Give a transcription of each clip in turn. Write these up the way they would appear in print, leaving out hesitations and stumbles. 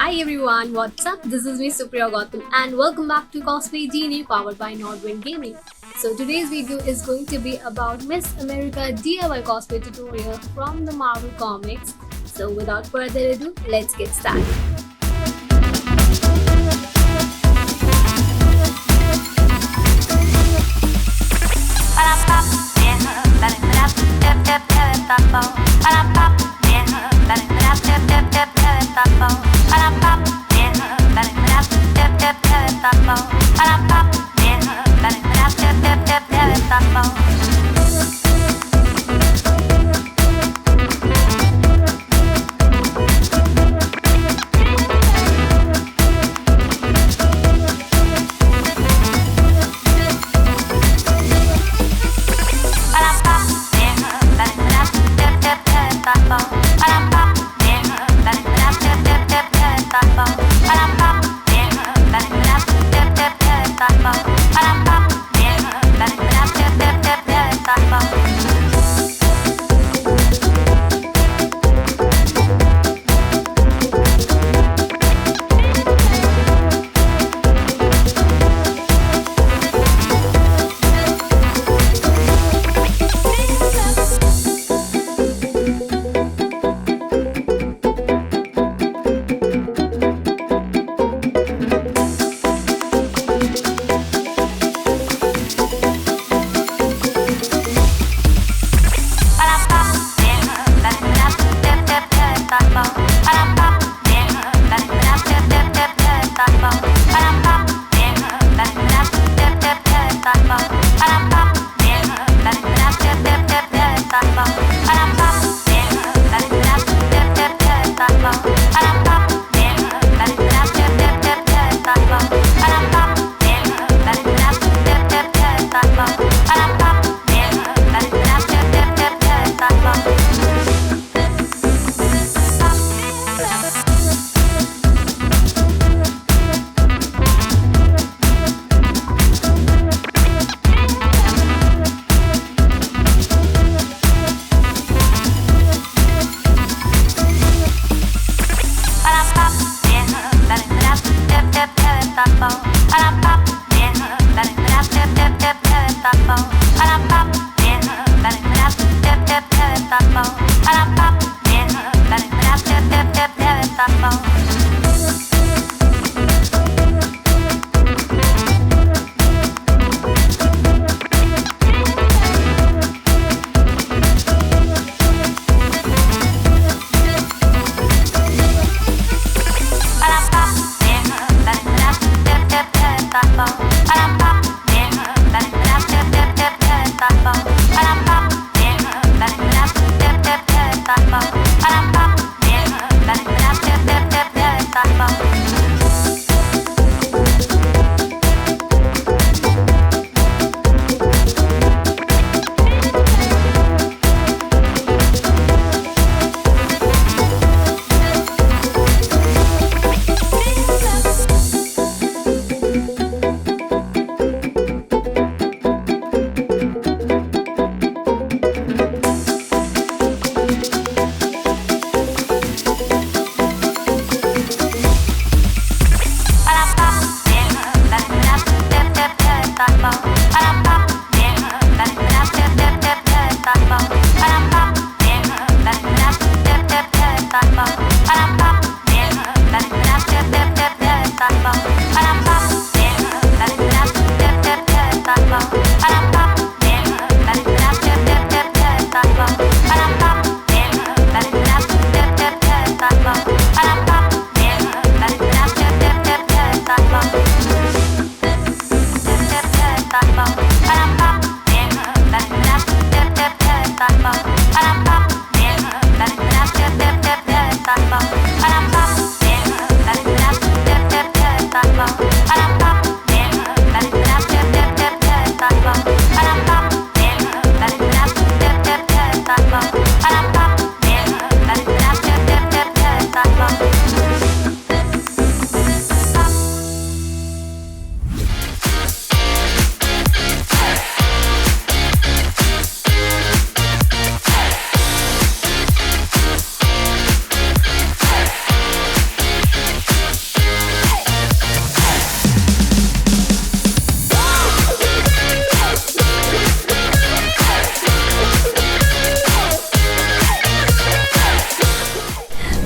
Hi everyone, what's up? This is me Supriya Gautam and welcome back to Cosplay Genie powered by Nordwind Gaming. So today's video is going to be about Miss America DIY cosplay tutorial from the Marvel Comics. So without further ado, let's get started. Tap,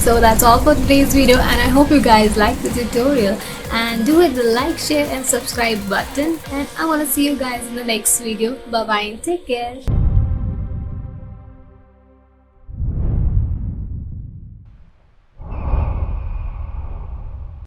So that's all for today's video, and I hope you guys liked the tutorial, and do hit the like, share and subscribe button, and I want to see you guys in the next video. Bye bye and take care.